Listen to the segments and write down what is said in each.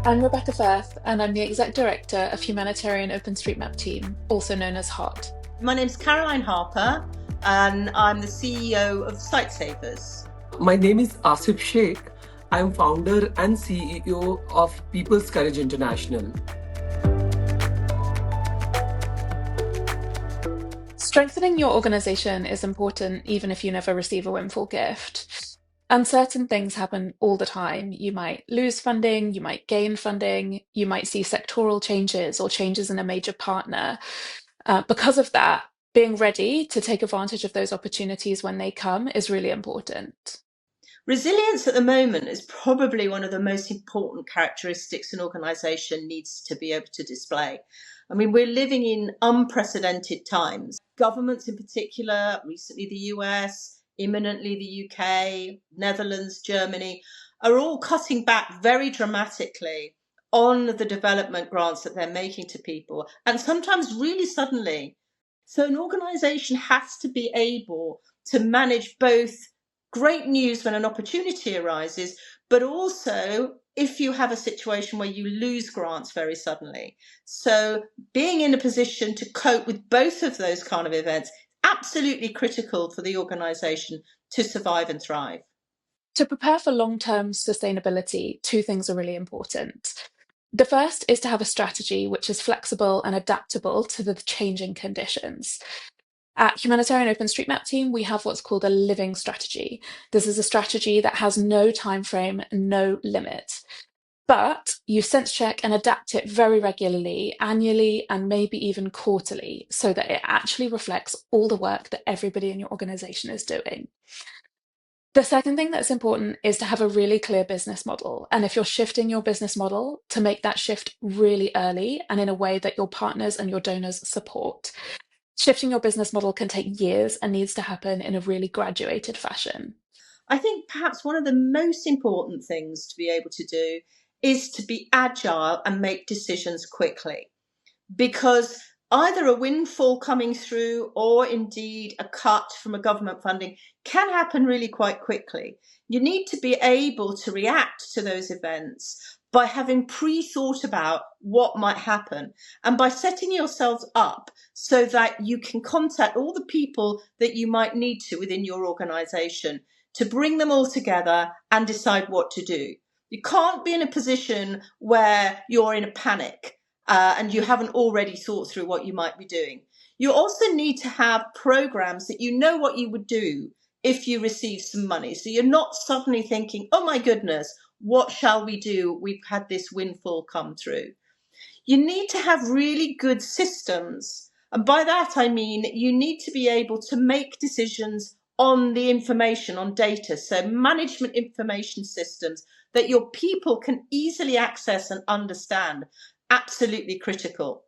I'm Rebecca Firth, and I'm the Exec Director of Humanitarian OpenStreetMap team, also known as HOT. My name's Caroline Harper, and I'm the CEO of Sightsavers. My name is Ashif Shaikh. I'm founder and CEO of People's Courage International. Strengthening your organization is important even if you never receive a windfall gift. Uncertain things happen all the time. You might lose funding, you might gain funding, you might see sectoral changes or changes in a major partner. Because of that, being ready to take advantage of those opportunities when they come is really important. Resilience at the moment is probably one of the most important characteristics an organisation needs to be able to display. I mean, we're living in unprecedented times. Governments in particular, recently the US, imminently the UK, Netherlands, Germany, are all cutting back very dramatically on the development grants that they're making to people, and sometimes really suddenly. So an organisation has to be able to manage both great news when an opportunity arises, but also if you have a situation where you lose grants very suddenly. So being in a position to cope with both of those kind of events, absolutely critical for the organisation to survive and thrive. To prepare for long-term sustainability, two things are really important. The first is to have a strategy which is flexible and adaptable to the changing conditions. At Humanitarian OpenStreetMap team, we have what's called a living strategy. This is a strategy that has no time frame, no limit. But you sense check and adapt it very regularly, annually, and maybe even quarterly, so that it actually reflects all the work that everybody in your organization is doing. The second thing that's important is to have a really clear business model. And if you're shifting your business model, to make that shift really early and in a way that your partners and your donors support. Shifting your business model can take years and needs to happen in a really graduated fashion. I think perhaps one of the most important things to be able to do is to be agile and make decisions quickly, because either a windfall coming through or indeed a cut from a government funding can happen really quite quickly. You need to be able to react to those events by having pre-thought about what might happen and by setting yourselves up so that you can contact all the people that you might need to within your organization to bring them all together and decide what to do. You can't be in a position where you're in a panic and you haven't already thought through what you might be doing. You also need to have programs that you know what you would do if you receive some money. So you're not suddenly thinking, oh my goodness, what shall we do? We've had this windfall come through. You need to have really good systems. And by that, I mean, you need to be able to make decisions on the information, on data. So management information systems that your people can easily access and understand. Absolutely critical.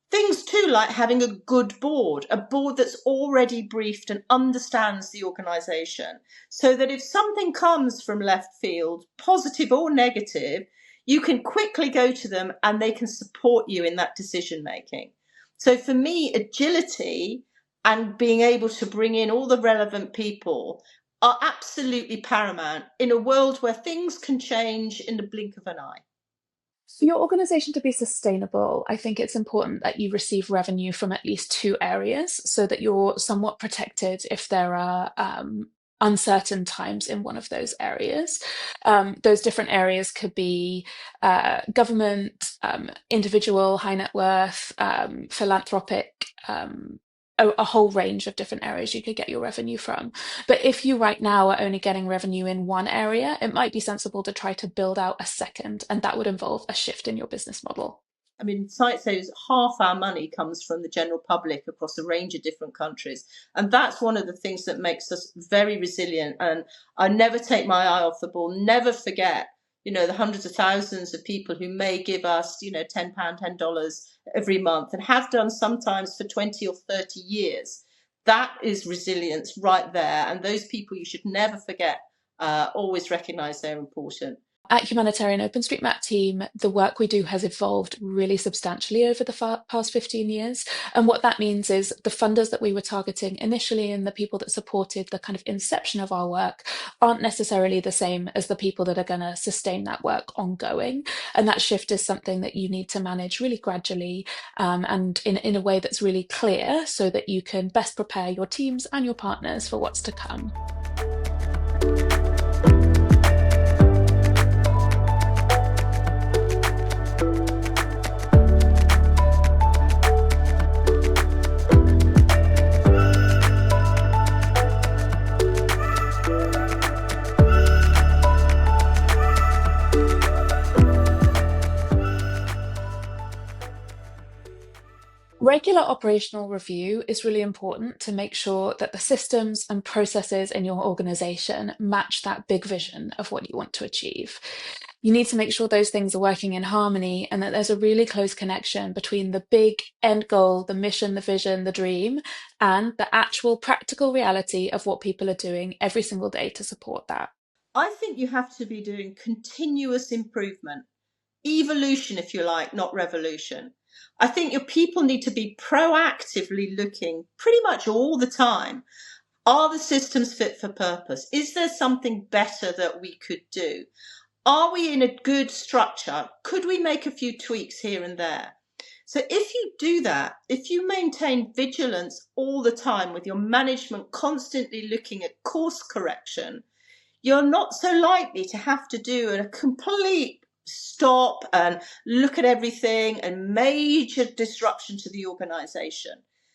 Things too, like having a good board, a board that's already briefed and understands the organisation, so that if something comes from left field, positive or negative, you can quickly go to them and they can support you in that decision making. So for me, agility and being able to bring in all the relevant people are absolutely paramount in a world where things can change in the blink of an eye. For your organization to be sustainable, I think it's important that you receive revenue from at least two areas so that you're somewhat protected if there are uncertain times in one of those areas. Those different areas could be government, individual, high net worth, philanthropic, a whole range of different areas you could get your revenue from. But if you right now are only getting revenue in one area, it might be sensible to try to build out a second, and that would involve a shift in your business model. I mean, Sightsavers, half our money comes from the general public across a range of different countries. And that's one of the things that makes us very resilient. And I never take my eye off the ball, never forget, the hundreds of thousands of people who may give us, £10, $10 every month and have done sometimes for 20 or 30 years. That is resilience right there. And those people you should never forget, always recognize they're important. At Humanitarian OpenStreetMap team, the work we do has evolved really substantially over the past 15 years. And what that means is the funders that we were targeting initially and the people that supported the kind of inception of our work aren't necessarily the same as the people that are going to sustain that work ongoing. And that shift is something that you need to manage really gradually and in a way that's really clear so that you can best prepare your teams and your partners for what's to come. Regular operational review is really important to make sure that the systems and processes in your organization match that big vision of what you want to achieve. You need to make sure those things are working in harmony and that there's a really close connection between the big end goal, the mission, the vision, the dream, and the actual practical reality of what people are doing every single day to support that. I think you have to be doing continuous improvement, evolution, if you like, not revolution. I think your people need to be proactively looking pretty much all the time. Are the systems fit for purpose? Is there something better that we could do? Are we in a good structure? Could we make a few tweaks here and there? So if you do that, if you maintain vigilance all the time with your management constantly looking at course correction, you're not so likely to have to do a complete stop and look at everything and major disruption to the organization.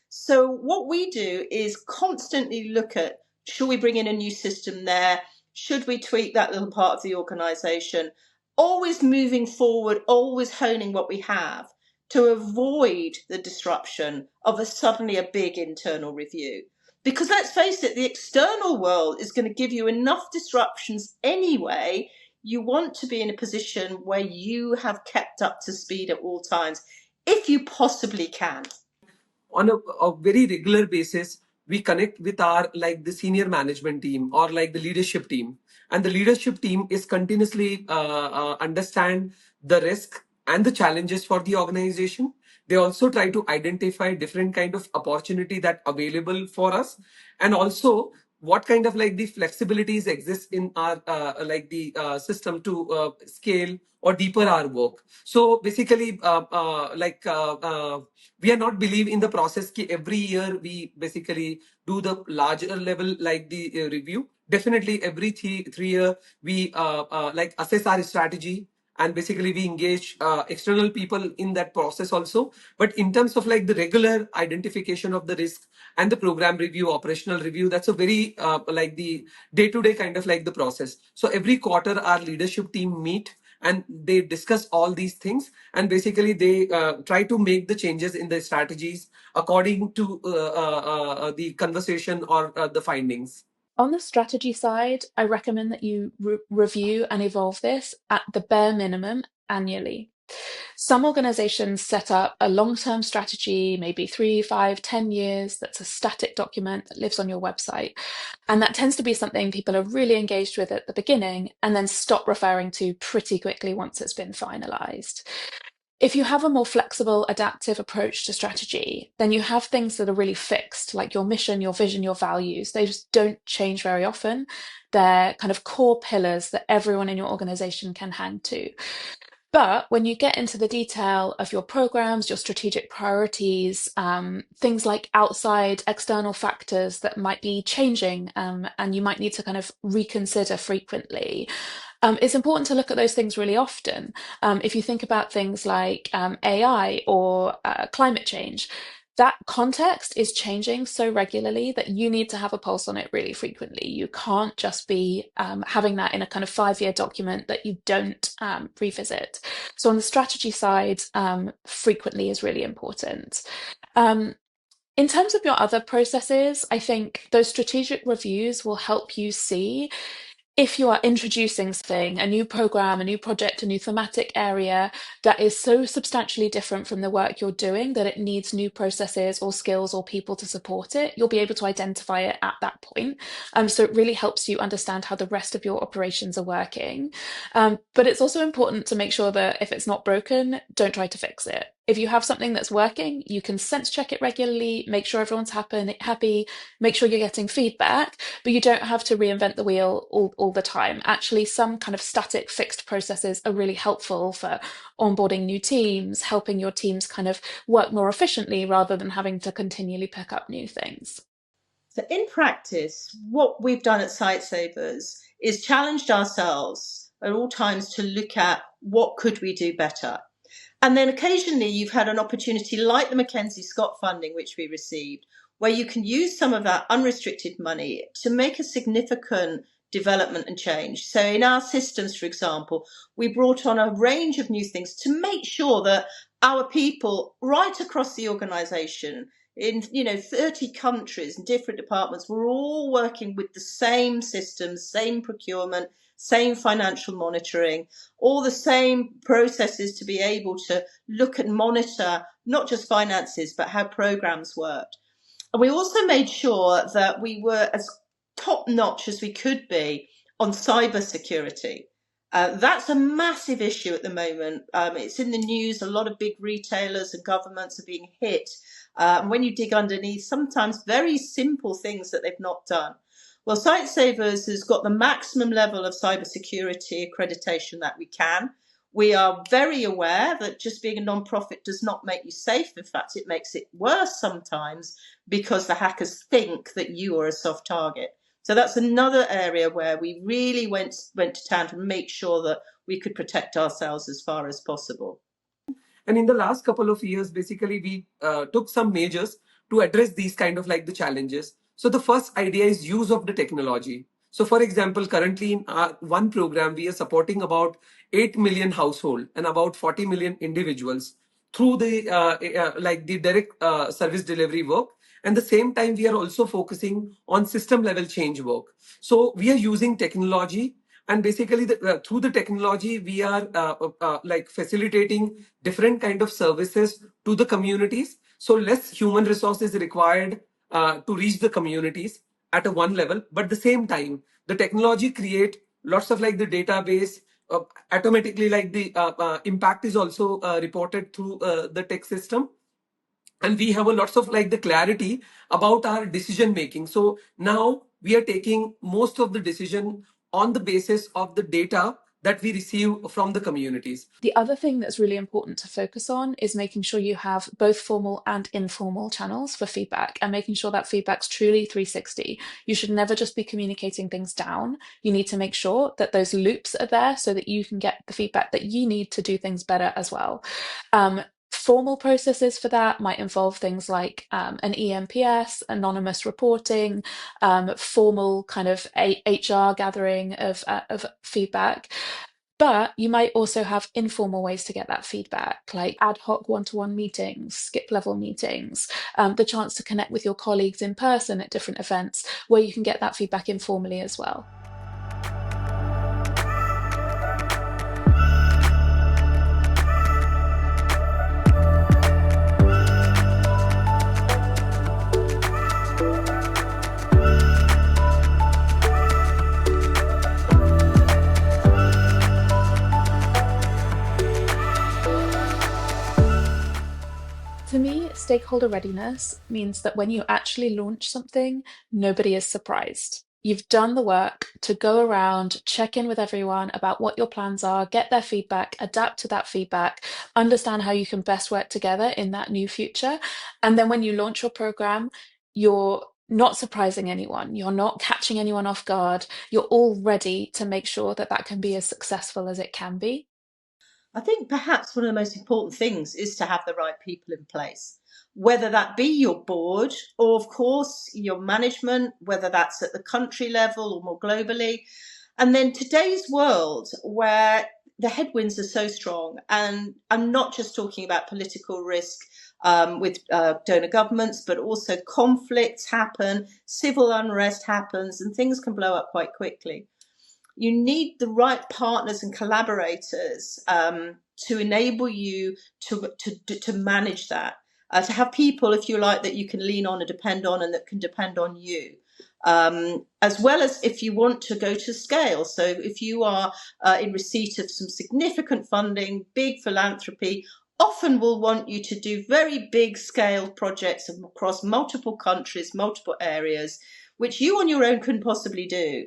So what we do is constantly look at, should we bring in a new system there? Should we tweak that little part of the organization? Always moving forward, always honing what we have to avoid the disruption of suddenly a big internal review. Because let's face it, the external world is going to give you enough disruptions anyway. You want to be in a position where you have kept up to speed at all times, if you possibly can. On a very regular basis, we connect with our like the senior management team or like the leadership team, and the leadership team is continuously understand the risk and the challenges for the organization. They also try to identify different kind of opportunity that available for us, and also what kind of like the flexibilities exist in our like the system to scale or deeper our work. So basically we are not believe in the process ki every year we basically do the larger level like the review. Definitely every three year we like assess our strategy, and basically we engage external people in that process also. But in terms of like the regular identification of the risk and the program review, operational review, that's a very like the day-to-day kind of like the process. So every quarter our leadership team meet and they discuss all these things, and basically they try to make the changes in the strategies according to the conversation or the findings. On the strategy side, I recommend that you review and evolve this at the bare minimum annually. Some organizations set up a long-term strategy, maybe 3, 5, 10 years, that's a static document that lives on your website. And that tends to be something people are really engaged with at the beginning and then stop referring to pretty quickly once it's been finalized. If you have a more flexible, adaptive approach to strategy, then you have things that are really fixed, like your mission, your vision, your values. They just don't change very often. They're kind of core pillars that everyone in your organization can hang to. But when you get into the detail of your programs, your strategic priorities, things like outside external factors that might be changing and you might need to kind of reconsider frequently, it's important to look at those things really often. If you think about things like AI or climate change, that context is changing so regularly that you need to have a pulse on it really frequently. You can't just be having that in a kind of 5-year document that you don't revisit. So on the strategy side, frequently is really important. In terms of your other processes, I think those strategic reviews will help you see if you are introducing something, a new program, a new project, a new thematic area that is so substantially different from the work you're doing that it needs new processes or skills or people to support it, you'll be able to identify it at that point. So it really helps you understand how the rest of your operations are working. But it's also important to make sure that if it's not broken, don't try to fix it. If you have something that's working, you can sense check it regularly, make sure everyone's happy, make sure you're getting feedback, but you don't have to reinvent the wheel all the time. Actually, some kind of static fixed processes are really helpful for onboarding new teams, helping your teams kind of work more efficiently rather than having to continually pick up new things. So in practice, what we've done at Sightsavers is challenged ourselves at all times to look at what could we do better. And then occasionally you've had an opportunity like the Mackenzie Scott funding, which we received, where you can use some of that unrestricted money to make a significant development and change. So in our systems, for example, we brought on a range of new things to make sure that our people right across the organisation in 30 countries and different departments were all working with the same systems, same procurement, same financial monitoring, all the same processes to be able to look and monitor not just finances, but how programs worked. And we also made sure that we were as top notch as we could be on cyber security. That's a massive issue at the moment. It's in the news. A lot of big retailers and governments are being hit. And when you dig underneath, sometimes very simple things that they've not done. Well, Sightsavers has got the maximum level of cybersecurity accreditation that we can. We are very aware that just being a non-profit does not make you safe. In fact, it makes it worse sometimes because the hackers think that you are a soft target. So that's another area where we really went to town to make sure that we could protect ourselves as far as possible. And in the last couple of years, basically, we took some measures to address these kind of like the challenges. So the first idea is use of the technology. So for example, currently in our one program, we are supporting about 8 million households and about 40 million individuals through the like the direct service delivery work. And the same time, we are also focusing on system level change work. So we are using technology, and basically through the technology we are like facilitating different kind of services to the communities, so less human resources required to reach the communities at a one level, but at the same time the technology create lots of like the database automatically, like the impact is also reported through the tech system, and we have a lots of like the clarity about our decision making. So now we are taking most of the decision on the basis of the data that we receive from the communities. The other thing that's really important to focus on is making sure you have both formal and informal channels for feedback, and making sure that feedback's truly 360. You should never just be communicating things down. You need to make sure that those loops are there so that you can get the feedback that you need to do things better as well. Formal processes for that might involve things like an EMPS, anonymous reporting, formal kind of HR gathering of feedback. But you might also have informal ways to get that feedback, like ad hoc one-to-one meetings, skip level meetings, the chance to connect with your colleagues in person at different events where you can get that feedback informally as well. To me, stakeholder readiness means that when you actually launch something, nobody is surprised. You've done the work to go around, check in with everyone about what your plans are, get their feedback, adapt to that feedback, understand how you can best work together in that new future. And then when you launch your program, you're not surprising anyone. You're not catching anyone off guard. You're all ready to make sure that that can be as successful as it can be. I think perhaps one of the most important things is to have the right people in place, whether that be your board or, of course, your management, whether that's at the country level or more globally. And then today's world where the headwinds are so strong, and I'm not just talking about political risk with donor governments, but also conflicts happen, civil unrest happens, and things can blow up quite quickly. you need the right partners and collaborators to enable you to manage that, to have people, if you like, that you can lean on and depend on, and that can depend on you. As well as if you want to go to scale. So if you are in receipt of some significant funding, big philanthropy, often will want you to do very big scale projects across multiple countries, multiple areas, which you on your own couldn't possibly do.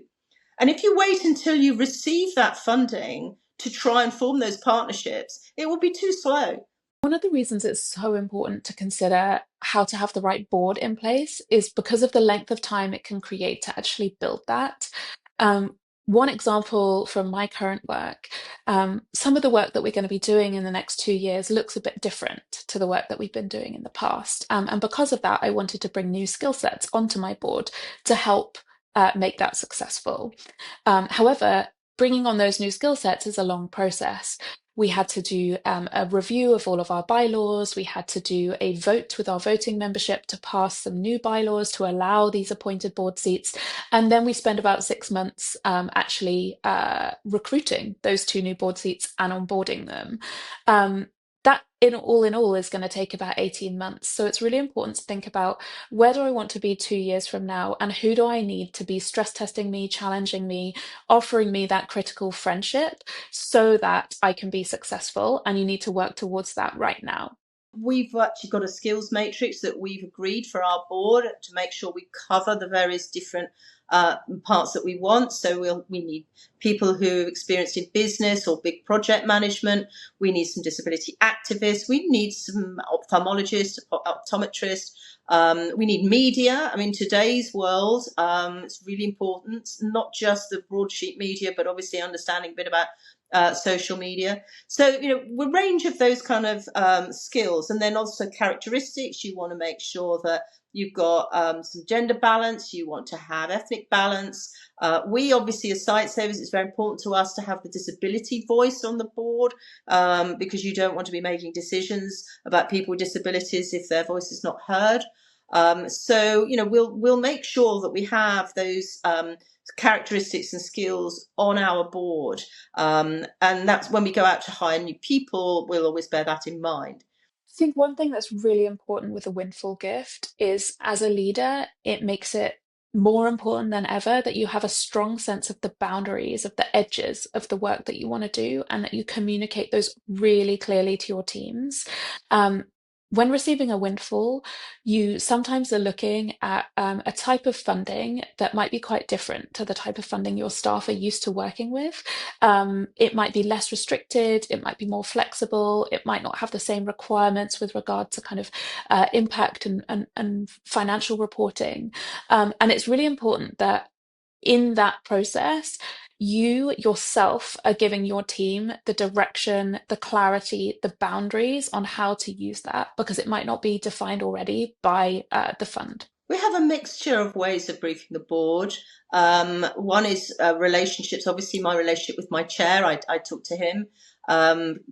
And if you wait until you receive that funding to try and form those partnerships, it will be too slow. One of the reasons it's so important to consider how to have the right board in place is because of the length of time it can create to actually build that. One example from my current work, some of the work that we're going to be doing in the next 2 years looks a bit different to the work that we've been doing in the past. And because of that, I wanted to bring new skill sets onto my board to help make that successful. However, bringing on those new skill sets is a long process. We had to do a review of all of our bylaws. We had to do a vote with our voting membership to pass some new bylaws to allow these appointed board seats. And then we spent about 6 months actually recruiting those 2 new board seats and onboarding them. That in all is going to take about 18 months. So it's really important to think about, where do I want to be 2 years from now, and who do I need to be stress testing me, challenging me, offering me that critical friendship so that I can be successful. And you need to work towards that right now. We've actually got a skills matrix that we've agreed for our board to make sure we cover the various different parts that we want. So we need people who have experienced in business or big project management. We need some disability activists. We need some ophthalmologists, optometrists. We need media. I mean, today's world, it's really important, not just the broadsheet media, but obviously understanding a bit about social media. So, a range of those kind of skills, and then also characteristics. You want to make sure that you've got some gender balance. You want to have ethnic balance. We obviously, as Sightsavers, it's very important to us to have the disability voice on the board, because you don't want to be making decisions about people with disabilities if their voice is not heard. So, we'll make sure that we have those characteristics and skills on our board. And that's when we go out to hire new people, we'll always bear that in mind. I think one thing that's really important with a windfall gift is, as a leader, it makes it more important than ever that you have a strong sense of the boundaries, of the edges of the work that you want to do, and that you communicate those really clearly to your teams. When receiving a windfall, you sometimes are looking at a type of funding that might be quite different to the type of funding your staff are used to working with. It might be less restricted, it might be more flexible, it might not have the same requirements with regard to kind of impact and financial reporting. And it's really important that in that process, you yourself are giving your team the direction, the clarity, the boundaries on how to use that, because it might not be defined already by the fund. We have a mixture of ways of briefing the board. One is relationships. Obviously, my relationship with my chair, I talk to him,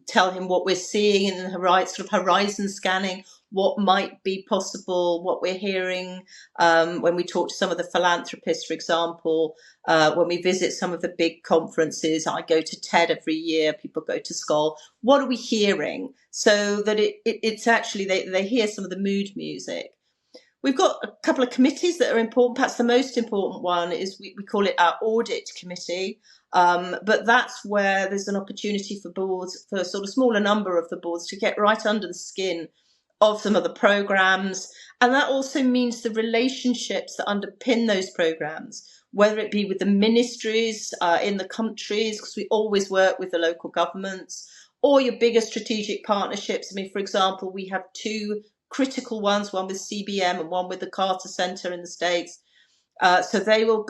tell him what we're seeing in the sort of horizon scanning, what might be possible, what we're hearing when we talk to some of the philanthropists, for example, when we visit some of the big conferences. I go to TED every year, people go to SCOL. What are we hearing? So that it's actually, they hear some of the mood music. We've got a couple of committees that are important. Perhaps the most important one is we call it our audit committee. But that's where there's an opportunity for boards, for a sort of smaller number of the boards, to get right under the skin of some of the programs. And that also means the relationships that underpin those programs, whether it be with the ministries in the countries, because we always work with the local governments, or your bigger strategic partnerships. I mean, for example, we have 2 critical ones, one with CBM and one with the Carter Center in the States. So they will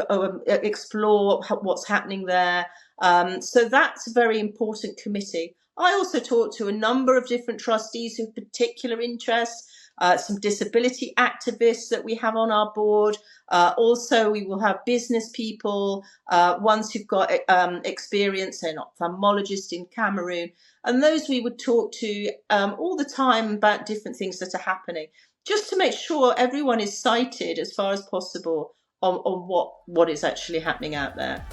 explore what's happening there. So that's a very important committee. I also talk to a number of different trustees who have particular interests, some disability activists that we have on our board. Also, we will have business people, ones who've got experience, an ophthalmologist in Cameroon. And those we would talk to all the time about different things that are happening, just to make sure everyone is sighted as far as possible on what is actually happening out there.